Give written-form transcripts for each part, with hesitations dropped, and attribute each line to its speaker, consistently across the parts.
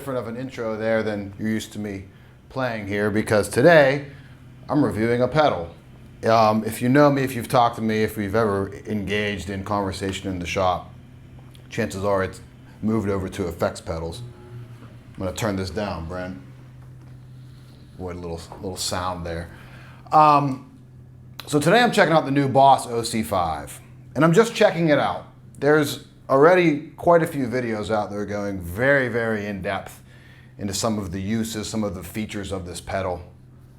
Speaker 1: different of an intro there than you're used to me playing here, because today I'm reviewing a pedal. If you know me, if you've talked to me, if we've ever engaged in conversation in the shop, chances are it's moved over to effects pedals. I'm going to turn this down, Brent. Avoid a little sound there. So today I'm checking out the new Boss OC-5, and I'm just checking it out. There's already quite a few videos out there going very, very in depth into some of the uses, some of the features of this pedal.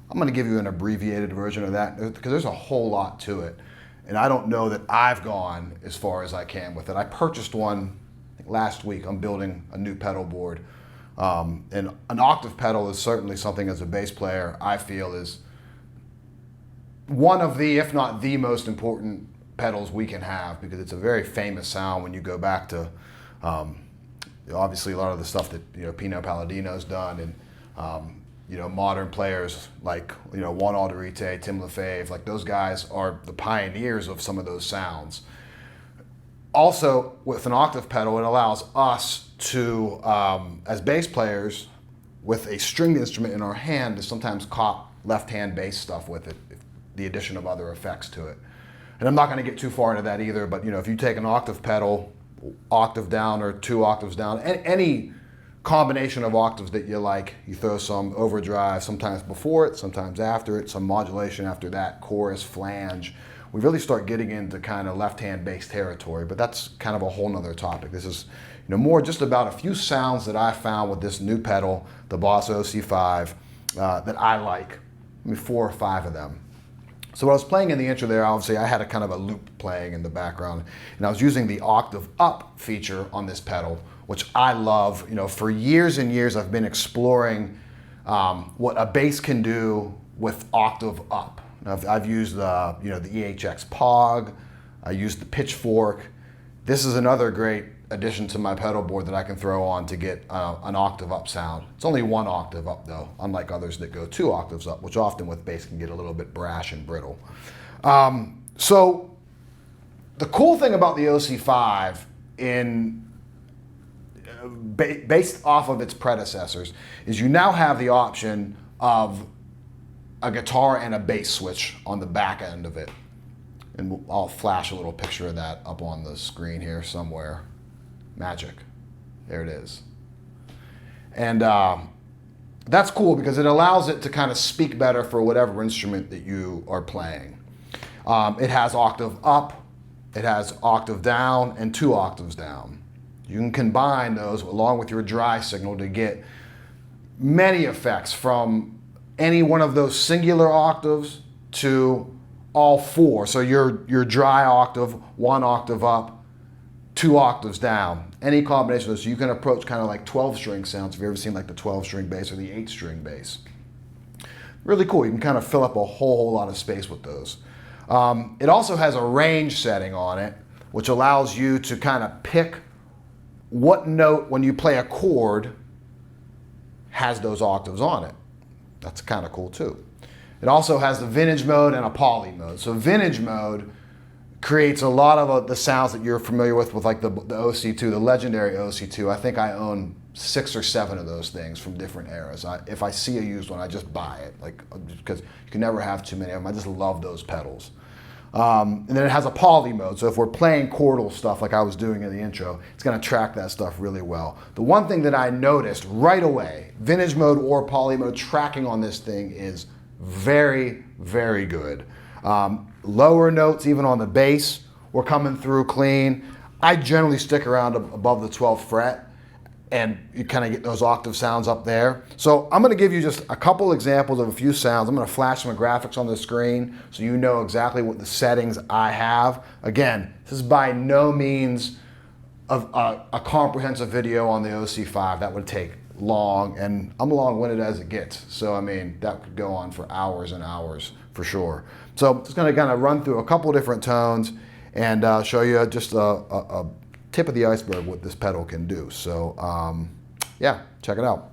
Speaker 1: I'm going to give you an abbreviated version of that because there's a whole lot to it. And I don't know that I've gone as far as I can with it. I purchased one last week. I'm building a new pedal board. And an octave pedal is certainly something, as a bass player, I feel is one of the, if not the most important pedals we can have, because it's a very famous sound when you go back to obviously a lot of the stuff that Pino Palladino's done, and modern players like Juan Alderete, Tim LaFave, like those guys are the pioneers of some of those sounds. Also, with an octave pedal, it allows us to, as bass players, with a stringed instrument in our hand, to sometimes cop left-hand bass stuff with it, the addition of other effects to it. And I'm not going to get too far into that either, but if you take an octave pedal, octave down or 2 octaves down, any combination of octaves that you like, you throw some overdrive, sometimes before it, sometimes after it, some modulation after that, chorus, flange. We really start getting into kind of left-hand bass territory, but that's kind of a whole nother topic. This is more just about a few sounds that I found with this new pedal, the Boss OC-5, that I like. Maybe 4 or 5 of them. So when I was playing in the intro there, obviously I had a kind of a loop playing in the background, and I was using the octave up feature on this pedal, which I love. For years and years I've been exploring what a bass can do with octave up. I've used the EHX Pog, I used the Pitchfork. This is another great addition to my pedal board that I can throw on to get an octave up sound. It's only 1 octave up though, unlike others that go 2 octaves up, which often with bass can get a little bit brash and brittle. So the cool thing about the OC-5, based off of its predecessors, is you now have the option of a guitar and a bass switch on the back end of it. And I'll flash a little picture of that up on the screen here somewhere. Magic. There it is. And that's cool because it allows it to kind of speak better for whatever instrument that you are playing. It has octave up, it has octave down, and 2 octaves down. You can combine those along with your dry signal to get many effects, from any one of those singular octaves to all 4. So your dry octave, 1 octave up, 2 octaves down. Any combination of those. So you can approach kind of like 12-string sounds. If you've ever seen like the 12-string bass or the 8-string bass. Really cool. You can kind of fill up a whole lot of space with those. It also has a range setting on it, which allows you to kind of pick what note, when you play a chord, has those octaves on it. That's kind of cool too. It also has the vintage mode and a poly mode. So vintage mode creates a lot of the sounds that you're familiar with like the OC2, the legendary OC2. I think I own 6 or 7 of those things from different eras. If I see a used one, I just buy it, because you can never have too many of them. I just love those pedals. And then it has a poly mode, so if we're playing chordal stuff like I was doing in the intro, it's going to track that stuff really well. The one thing that I noticed right away, vintage mode or poly mode tracking on this thing is very, very good. Lower notes, even on the bass, were coming through clean. I generally stick around above the 12th fret, and you kind of get those octave sounds up there. So I'm going to give you just a couple examples of a few sounds. I'm going to flash some graphics on the screen so you know exactly what the settings I have. Again, this is by no means a comprehensive video on the OC-5. That would take long, and I'm long-winded as it gets. So I mean, that could go on for hours and hours for sure. So I'm just going to kind of run through a couple different tones and show you just a tip of the iceberg what this pedal can do. So yeah, check it out.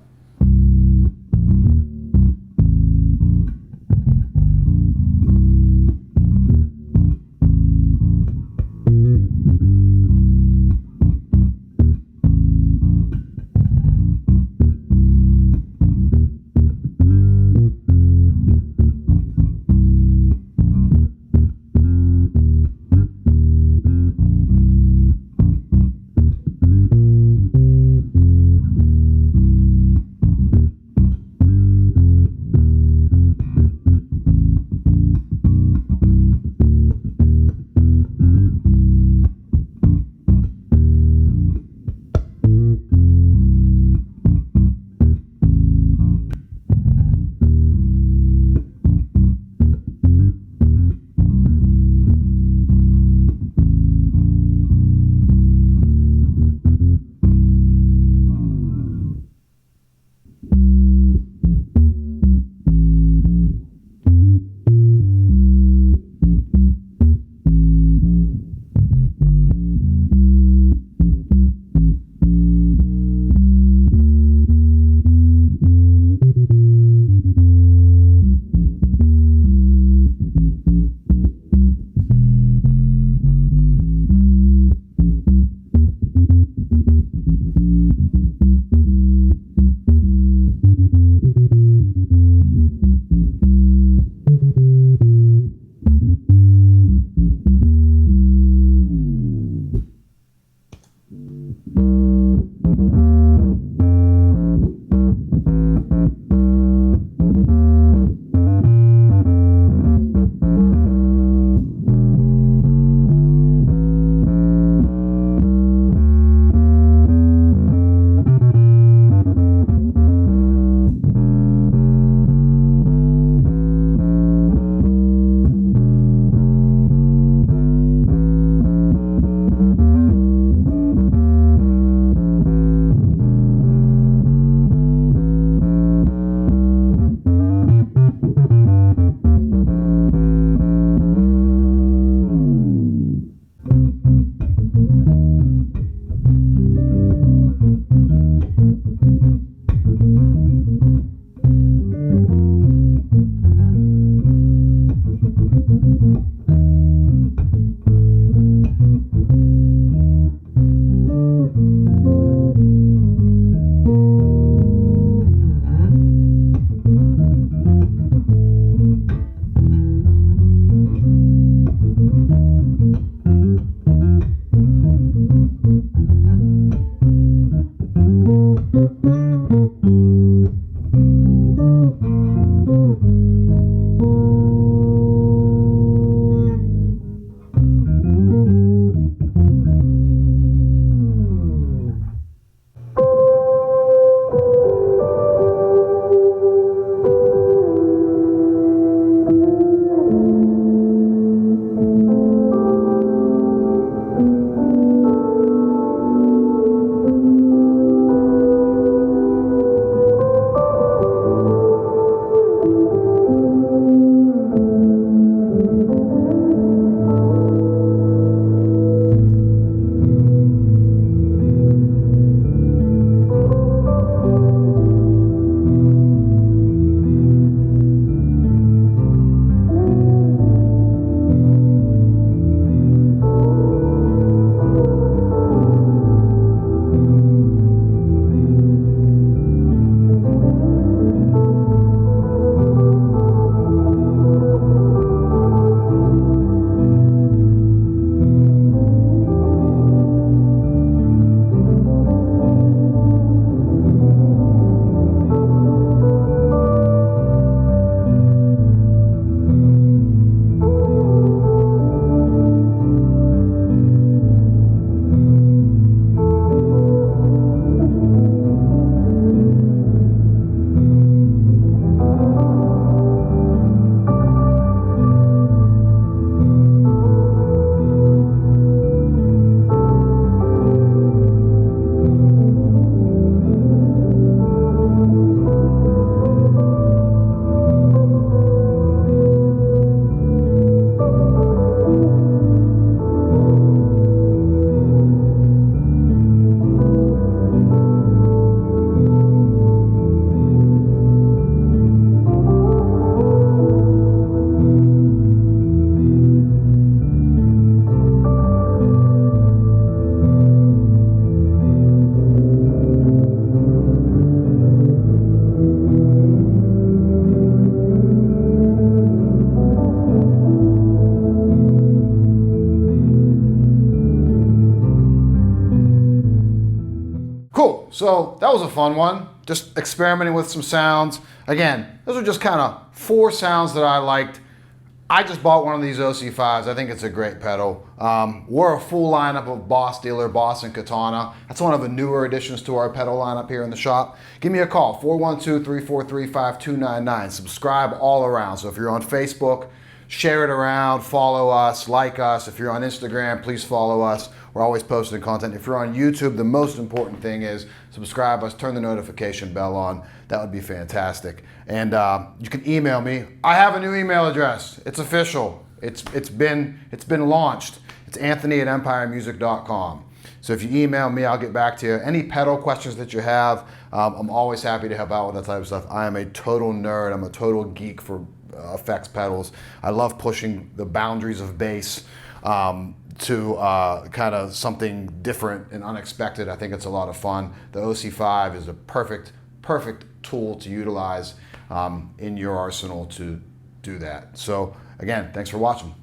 Speaker 1: So that was a fun one. Just experimenting with some sounds. Again, those are just kind of 4 sounds that I liked. I just bought one of these OC-5s. I think it's a great pedal. We're a full lineup of Boss Dealer, Boss, and Katana. That's one of the newer additions to our pedal lineup here in the shop. Give me a call, 412-343-5299. Subscribe all around. So if you're on Facebook, share it around, follow us, like us. If you're on Instagram, please follow us. We're always posting content. If you're on YouTube, the most important thing is subscribe us, turn the notification bell on. That would be fantastic. And you can email me. I have a new email address. It's official. It's been launched. It's anthony@empiremusic.com. So if you email me, I'll get back to you. Any pedal questions that you have, I'm always happy to help out with that type of stuff. I am a total nerd. I'm a total geek for effects pedals. I love pushing the boundaries of bass to kind of something different and unexpected. I think it's a lot of fun. The OC-5 is a perfect tool to utilize in your arsenal to do that. So again, thanks for watching.